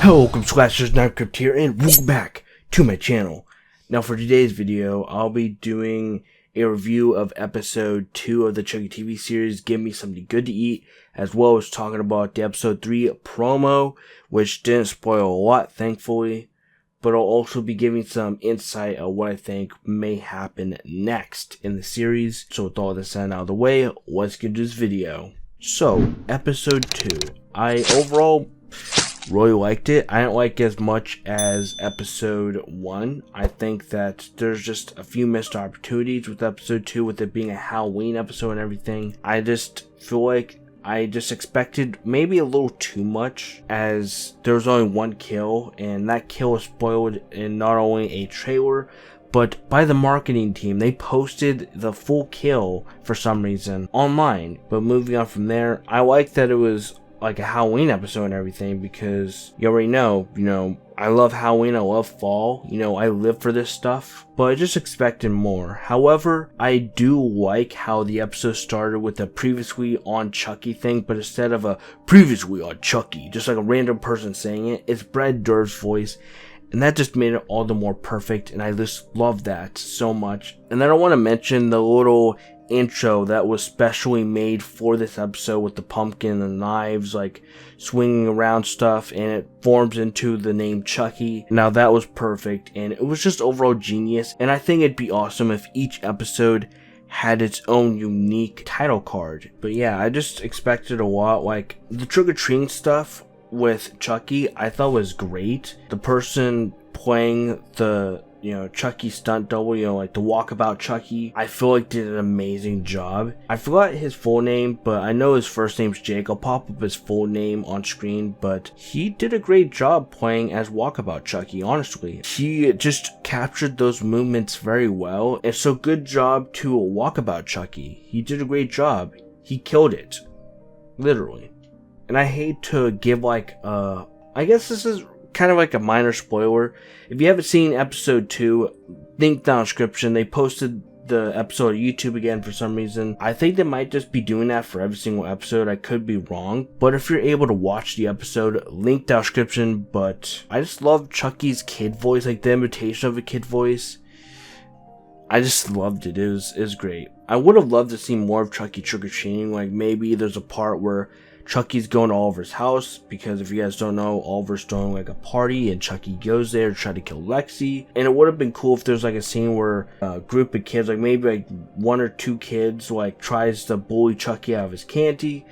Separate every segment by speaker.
Speaker 1: Hello, welcome Slashers, Knifecrypt here, and welcome back to my channel. Now for today's video, I'll be doing a review of episode 2 of the Chucky TV series, Give Me Something Good to Eat, as well as talking about the episode 3 promo, which didn't spoil a lot, thankfully, but I'll also be giving some insight on what I think may happen next in the series. So with all this out of the way, let's get into this video. So, episode 2. I overall really liked it. I didn't like it as much as episode 1. I think that there's just a few missed opportunities with episode 2, with it being a Halloween episode and everything. I just feel like I just expected maybe a little too much, as there was only one kill, and that kill was spoiled in not only a trailer, but by the marketing team. They posted the full kill for some reason online. But moving on from there, I like that it was like a Halloween episode and everything, because you already know, I love Halloween, I love fall, I live for this stuff, but I just expected more. However, I do like how the episode started with a previously on Chucky thing, but instead of a previously on Chucky, just like a random person saying it, it's Brad Dourif's voice, and that just made it all the more perfect, and I just love that so much. And then I want to mention the little intro that was specially made for this episode with the pumpkin and the knives like swinging around stuff, and it forms into the name Chucky. Now that was perfect, and it was just overall genius, and I think it'd be awesome if each episode had its own unique title card. But yeah, I just expected a lot. Like the trick-or-treating stuff with Chucky, I thought was great. The person playing the Chucky stunt double, like the walkabout Chucky, I feel like did an amazing job. I forgot his full name, but I know his first name's Jake. I'll pop up his full name on screen, but he did a great job playing as walkabout Chucky, honestly. He just captured those movements very well, and so good job to walkabout Chucky. He did a great job. He killed it. Literally. And I hate to give I guess this is kind of like a minor spoiler. If you haven't seen episode 2, link down in the description. They posted the episode on YouTube again for some reason. I think they might just be doing that for every single episode. I could be wrong, but if you're able to watch the episode, link down in the description. But I just love Chucky's kid voice, like the imitation of a kid voice. I just loved it. It was great. I would have loved to see more of Chucky trick-or-treating. Like maybe there's a part where Chucky's going to Oliver's house, because if you guys don't know, Oliver's throwing like a party and Chucky goes there to try to kill Lexi. And it would have been cool if there's like a scene where a group of kids, like maybe like 1 or 2 kids, like tries to bully Chucky out of his candy,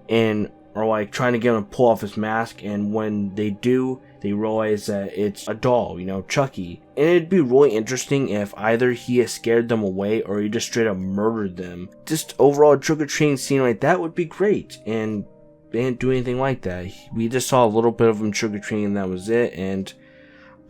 Speaker 1: and or like trying to get him to pull off his mask, and when they do, they realize that it's a doll, Chucky. And it'd be really interesting if either he has scared them away or he just straight up murdered them. Just overall trick-or-treating scene like that would be great, and they didn't do anything like that. We just saw a little bit of him trick-or-treating, and that was it. And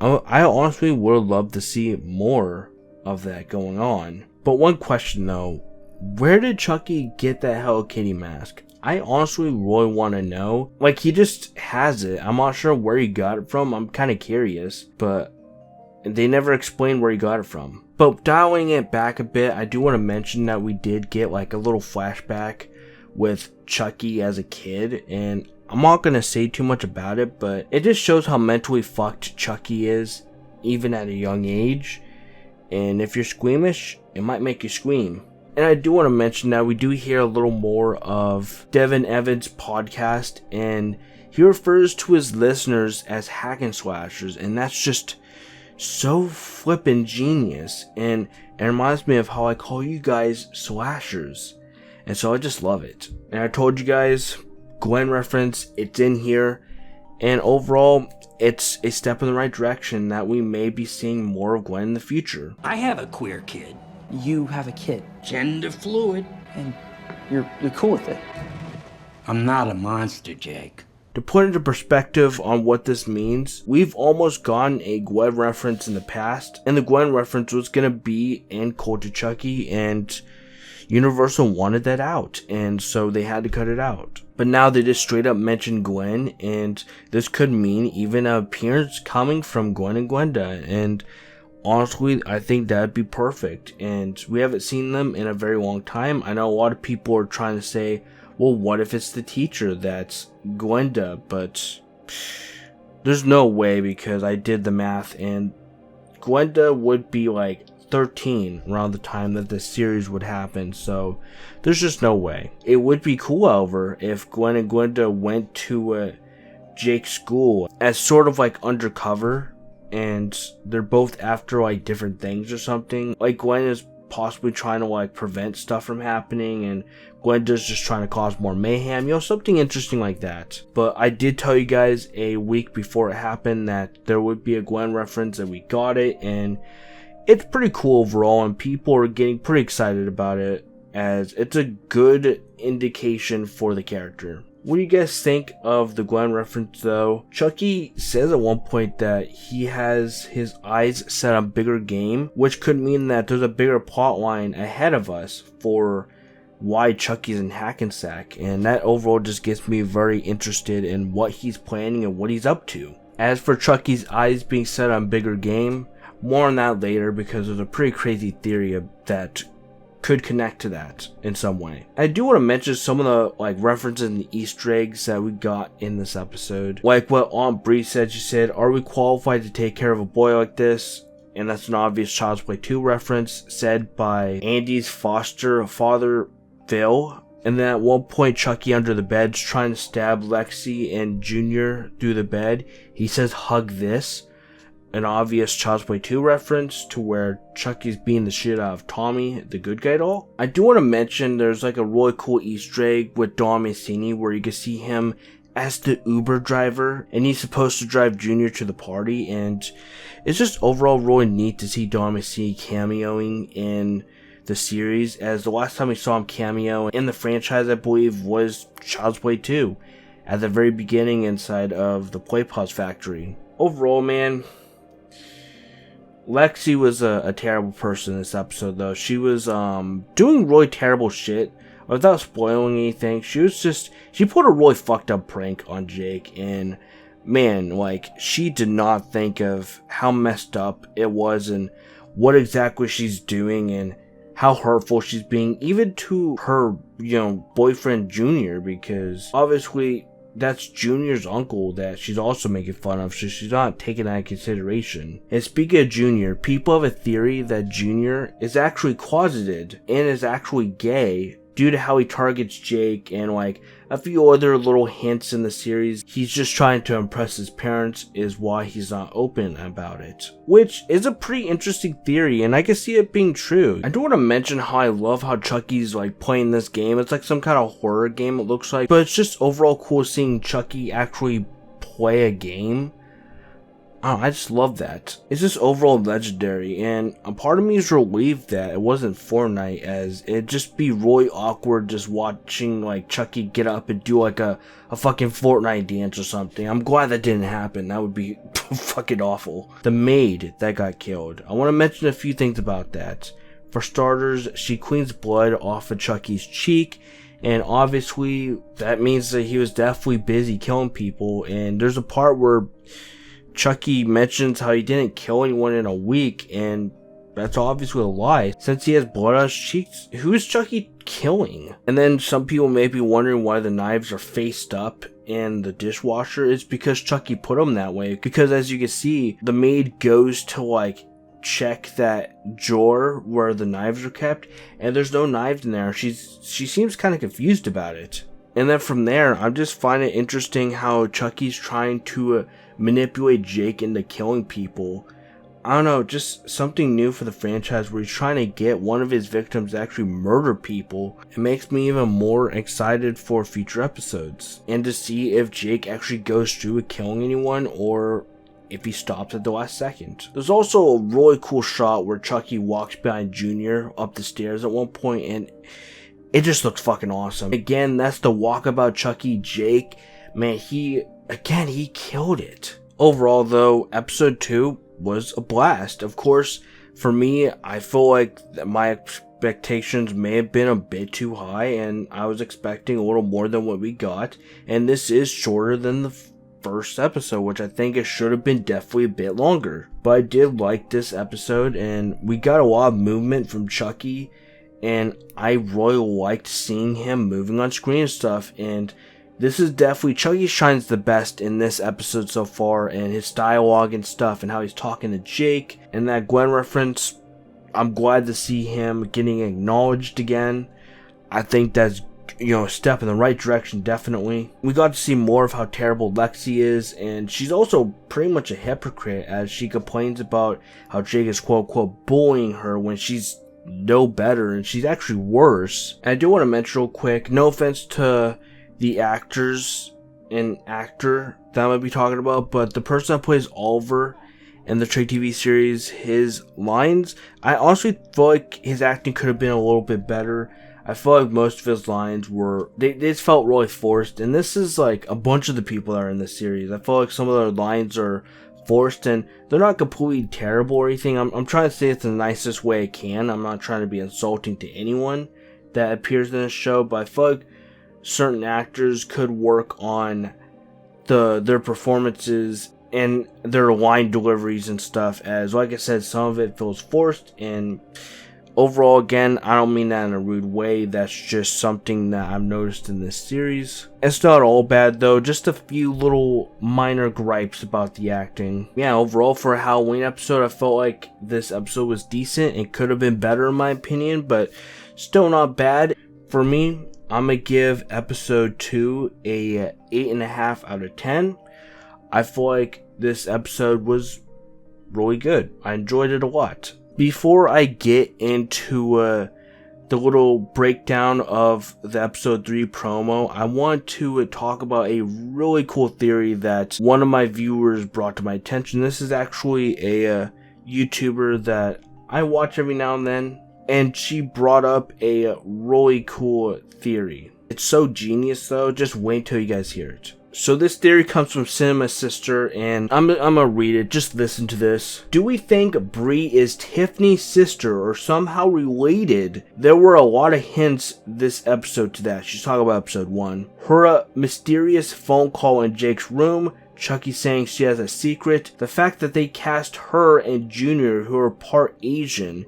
Speaker 1: I honestly would love to see more of that going on. But one question though, where did Chucky get that Hello Kitty mask? I honestly really want to know. Like, he just has it. I'm not sure where he got it from. I'm kind of curious, but they never explained where he got it from. But dialing it back a bit, I do want to mention that we did get like a little flashback with Chucky as a kid, and I'm not gonna say too much about it, but it just shows how mentally fucked Chucky is, even at a young age. And if you're squeamish, it might make you scream. And I do want to mention that we do hear a little more of Devin Evans' podcast, and he refers to his listeners as hack and slashers, and that's just so flippin' genius, and it reminds me of how I call you guys slashers. And so I just love it. And I told you guys, Gwen reference, it's in here. And overall, it's a step in the right direction that we may be seeing more of Gwen in the future.
Speaker 2: I have a queer kid.
Speaker 3: You have a kid.
Speaker 2: Gender fluid.
Speaker 3: And you're cool with it.
Speaker 2: I'm not a monster, Jake.
Speaker 1: To put into perspective on what this means, we've almost gotten a Gwen reference in the past. And the Gwen reference was going to be in Cold to Chucky, and Universal wanted that out, and so they had to cut it out. But now they just straight up mention Gwen, and this could mean even an appearance coming from Gwen and Gwenda, and honestly, I think that'd be perfect. And we haven't seen them in a very long time. I know a lot of people are trying to say, well, what if it's the teacher that's Gwenda? But There's no way, because I did the math and Gwenda would be like 13 around the time that this series would happen, so there's just no way. It would be cool, however, if Gwen and Gwenda went to Jake's school as sort of like undercover, and they're both after like different things or something. Like Gwen is possibly trying to like prevent stuff from happening, and Gwenda's just trying to cause more mayhem, you know, something interesting like that. But I did tell you guys a week before it happened that there would be a Gwen reference, and we got it, and it's pretty cool overall, and people are getting pretty excited about it, as it's a good indication for the character. What do you guys think of the Gwen reference though? Chucky says at one point that he has his eyes set on bigger game, which could mean that there's a bigger plot line ahead of us for why Chucky's in Hackensack, and that overall just gets me very interested in what he's planning and what he's up to. As for Chucky's eyes being set on bigger game, more on that later, because there's a pretty crazy theory that could connect to that in some way. I do want to mention some of the like references and the Easter eggs that we got in this episode. Like what Aunt Bree said, she said, "Are we qualified to take care of a boy like this?" And that's an obvious Child's Play 2 reference said by Andy's foster father, Phil. And then at one point, Chucky under the bed's trying to stab Lexi and Junior through the bed. He says, "Hug this." An obvious Child's Play 2 reference to where Chucky's beating the shit out of Tommy, the good guy doll. I do want to mention there's like a really cool Easter egg with Don Mancini where you can see him as the Uber driver, and he's supposed to drive Junior to the party, and it's just overall really neat to see Don Mancini cameoing in the series, as the last time we saw him cameo in the franchise, I believe, was Child's Play 2 at the very beginning inside of the Play Pause factory. Overall, man, Lexi was a terrible person in this episode, though. She was doing really terrible shit. Without spoiling anything, she put a really fucked up prank on Jake, and man, like, she did not think of how messed up it was and what exactly she's doing and how hurtful she's being, even to her, boyfriend Junior, because obviously that's Junior's uncle that she's also making fun of, so she's not taking that into consideration. And speaking of Junior, people have a theory that Junior is actually closeted and is actually gay due to how he targets Jake and like a few other little hints in the series. He's just trying to impress his parents is why he's not open about it, which is a pretty interesting theory, and I can see it being true. I do want to mention how I love how Chucky's like playing this game. It's like some kind of horror game, it looks like, but it's just overall cool seeing Chucky actually play a game. I just love that. It's just overall legendary, and a part of me is relieved that it wasn't Fortnite, as it'd just be really awkward just watching like Chucky get up and do like a fucking Fortnite dance or something. I'm glad that didn't happen. That would be fucking awful. The maid that got killed. I want to mention a few things about that. For starters, she cleans blood off of Chucky's cheek, and obviously that means that he was definitely busy killing people. And there's a part where Chucky mentions how he didn't kill anyone in a week, and that's obviously a lie, since he has blood on his cheeks. Who is Chucky killing? And then some people may be wondering why the knives are faced up in the dishwasher. It's because Chucky put them that way, because as you can see, the maid goes to like check that drawer where the knives are kept, and there's no knives in there. She seems kind of confused about it. And then from there, I just find it interesting how Chucky's trying to manipulate Jake into killing people. I don't know, just something new for the franchise where he's trying to get one of his victims to actually murder people. It makes me even more excited for future episodes, and to see if Jake actually goes through with killing anyone or if he stops at the last second. There's also a really cool shot where Chucky walks behind Junior up the stairs at one point, and it just looks fucking awesome. Again, that's the Walkabout Chucky Jake. Man, he killed it. Overall though, episode 2 was a blast. Of course, for me, I feel like my expectations may have been a bit too high, and I was expecting a little more than what we got. And this is shorter than the first episode, which I think it should have been definitely a bit longer. But I did like this episode, and we got a lot of movement from Chucky, and I really liked seeing him moving on screen and stuff, and this is definitely, Chucky shines the best in this episode so far, and his dialogue and stuff, and how he's talking to Jake, and that Gwen reference, I'm glad to see him getting acknowledged again. I think that's, a step in the right direction, definitely. We got to see more of how terrible Lexi is, and she's also pretty much a hypocrite, as she complains about how Jake is quote-unquote bullying her when she's no better, and she's actually worse. And I do want to mention real quick, no offense to the actors and actor that I might be talking about, but the person that plays Oliver in the Chucky TV series, his lines, I honestly feel like his acting could have been a little bit better. I feel like most of his lines were, they just felt really forced, and this is like a bunch of the people that are in this series. I feel like some of their lines are forced, and they're not completely terrible or anything. I'm trying to say it the nicest way I can. I'm not trying to be insulting to anyone that appears in this show, but I feel like certain actors could work on their performances and their line deliveries and stuff, as like I said, some of it feels forced, and overall, again, I don't mean that in a rude way, that's just something that I've noticed in this series. It's not all bad though, just a few little minor gripes about the acting. Yeah, overall for a Halloween episode, I felt like this episode was decent. It could have been better in my opinion, but still not bad. For me, I'm gonna give episode 2 a 8.5 out of 10. I feel like this episode was really good. I enjoyed it a lot. Before I get into the little breakdown of the episode 3 promo, I want to talk about a really cool theory that one of my viewers brought to my attention. This is actually a YouTuber that I watch every now and then, and she brought up a really cool theory. It's so genius though, just wait till you guys hear it. So this theory comes from Cinema Sister, and I'm gonna read it, just listen to this. Do we think Bree is Tiffany's sister or somehow related? There were a lot of hints this episode to that. She's talking about episode 1. Her mysterious phone call in Jake's room, Chucky saying she has a secret, the fact that they cast her and Junior, who are part Asian,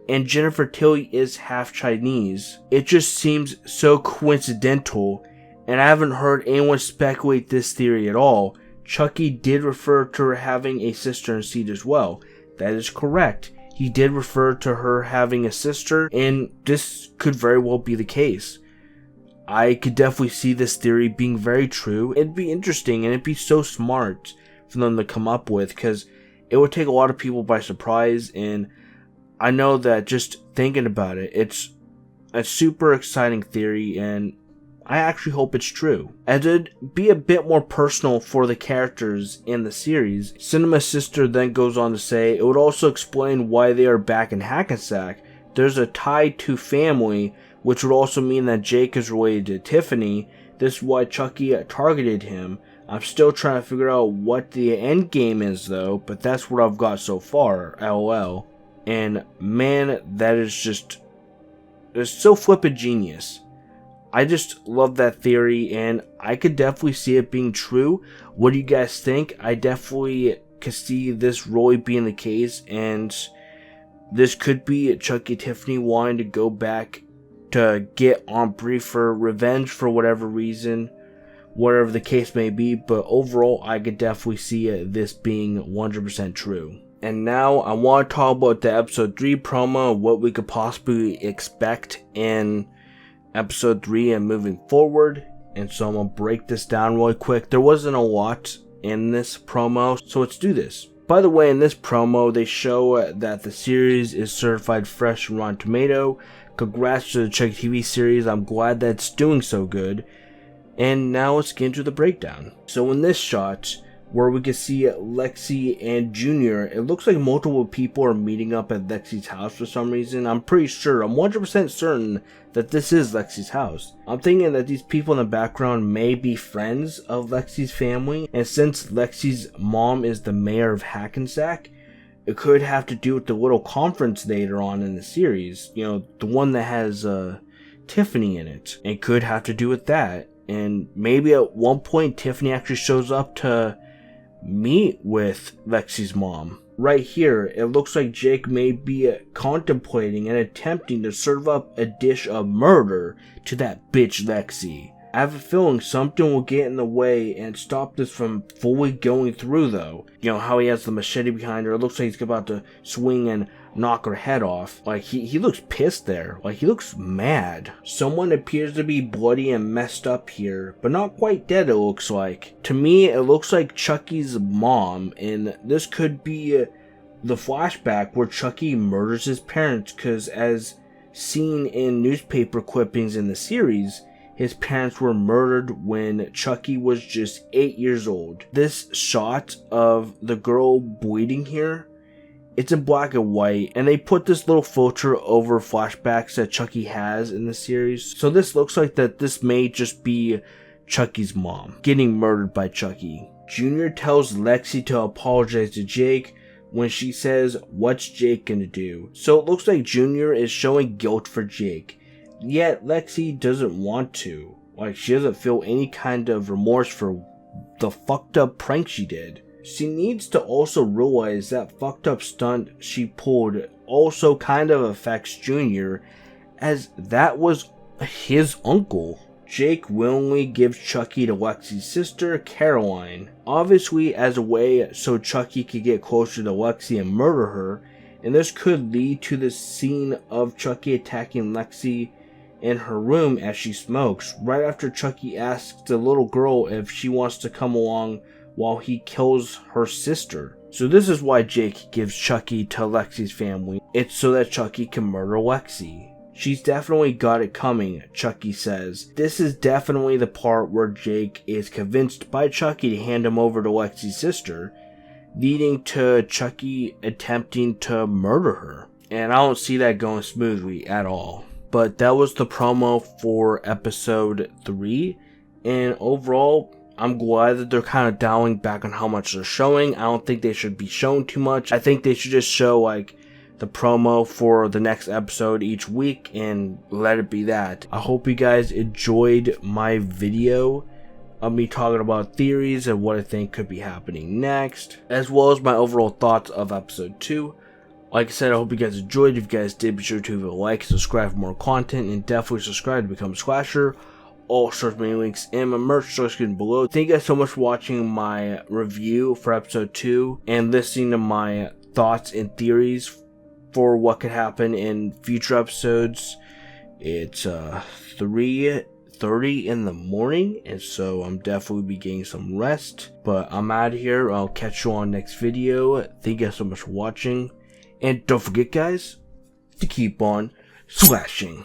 Speaker 1: and Jennifer Tilly is half Chinese. It just seems so coincidental, and I haven't heard anyone speculate this theory at all. Chucky did refer to her having a sister in Seed as well. That is correct. He did refer to her having a sister, and this could very well be the case. I could definitely see this theory being very true. It'd be interesting, and it'd be so smart for them to come up with, because it would take a lot of people by surprise, and I know that just thinking about it, it's a super exciting theory, and I actually hope it's true. As it'd be a bit more personal for the characters in the series, Cinema Sister then goes on to say it would also explain why they are back in Hackensack. There's a tie to family, which would also mean that Jake is related to Tiffany. This is why Chucky targeted him. I'm still trying to figure out what the end game is though, but that's what I've got so far, LOL. And man, that is just, it's so flippin' genius. I just love that theory, and I could definitely see it being true. What do you guys think? I definitely could see this really being the case, and this could be Chucky and Tiffany wanting to go back to get on Bree for revenge for whatever reason, whatever the case may be, but overall I could definitely see this being 100% true. And now I want to talk about the episode 3 promo, what we could possibly expect in episode 3 and moving forward. And so I'm gonna break this down really quick. There wasn't a lot in this promo, so let's do this. By the way, in this promo they show that the series is certified fresh and Rotten Tomato. Congrats to the Chucky TV series, I'm glad that it's doing so good. And now let's get into the breakdown. So in this shot, where we can see Lexi and Junior, it looks like multiple people are meeting up at Lexi's house for some reason. I'm pretty sure, I'm 100% certain that this is Lexi's house. I'm thinking that these people in the background may be friends of Lexi's family, and since Lexi's mom is the mayor of Hackensack, it could have to do with the little conference later on in the series. You know, the one that has Tiffany in it. It could have to do with that. And maybe at one point Tiffany actually shows up to meet with Lexi's mom. Right here, it looks like Jake may be contemplating and attempting to serve up a dish of murder to that bitch Lexi. I have a feeling something will get in the way and stop this from fully going through though. You know how he has the machete behind her, it looks like he's about to swing and knock her head off. Like he looks pissed there, like he looks mad. Someone appears to be bloody and messed up here, but not quite dead it looks like. To me it looks like Chucky's mom, and this could be the flashback where Chucky murders his parents, because as seen in newspaper clippings in the series, his parents were murdered when Chucky was just 8 years old. This shot of the girl bleeding here, it's in black and white, and they put this little filter over flashbacks that Chucky has in the series. So this looks like that this may just be Chucky's mom getting murdered by Chucky. Junior tells Lexi to apologize to Jake when she says, "What's Jake gonna do?" So it looks like Junior is showing guilt for Jake, yet Lexi doesn't want to. Like, she doesn't feel any kind of remorse for the fucked up prank she did. She needs to also realize that fucked up stunt she pulled also kind of affects Junior, as that was his uncle. Jake willingly gives Chucky to Lexi's sister, Caroline, obviously as a way so Chucky could get closer to Lexi and murder her, and this could lead to the scene of Chucky attacking Lexi in her room as she smokes, right after Chucky asks the little girl if she wants to come along while he kills her sister. So this is why Jake gives Chucky to Lexi's family. It's so that Chucky can murder Lexi. She's definitely got it coming, Chucky says. This is definitely the part where Jake is convinced by Chucky to hand him over to Lexi's sister, leading to Chucky attempting to murder her. And I don't see that going smoothly at all. But that was the promo for episode 3, and overall, I'm glad that they're kind of dialing back on how much they're showing. I don't think they should be shown too much. I think they should just show like the promo for the next episode each week and let it be that. I hope you guys enjoyed my video of me talking about theories and what I think could be happening next, as well as my overall thoughts of episode 2. Like I said, I hope you guys enjoyed. If you guys did, be sure to leave a like, subscribe for more content, and definitely subscribe to become a Slasher. All source media links in my merch description below. Thank you guys so much for watching my review for episode 2 and listening to my thoughts and theories for what could happen in future episodes. It's 3:30 in the morning, and so I'm definitely be getting some rest. But I'm out of here. I'll catch you on next video. Thank you guys so much for watching. And don't forget, guys, to keep on slashing.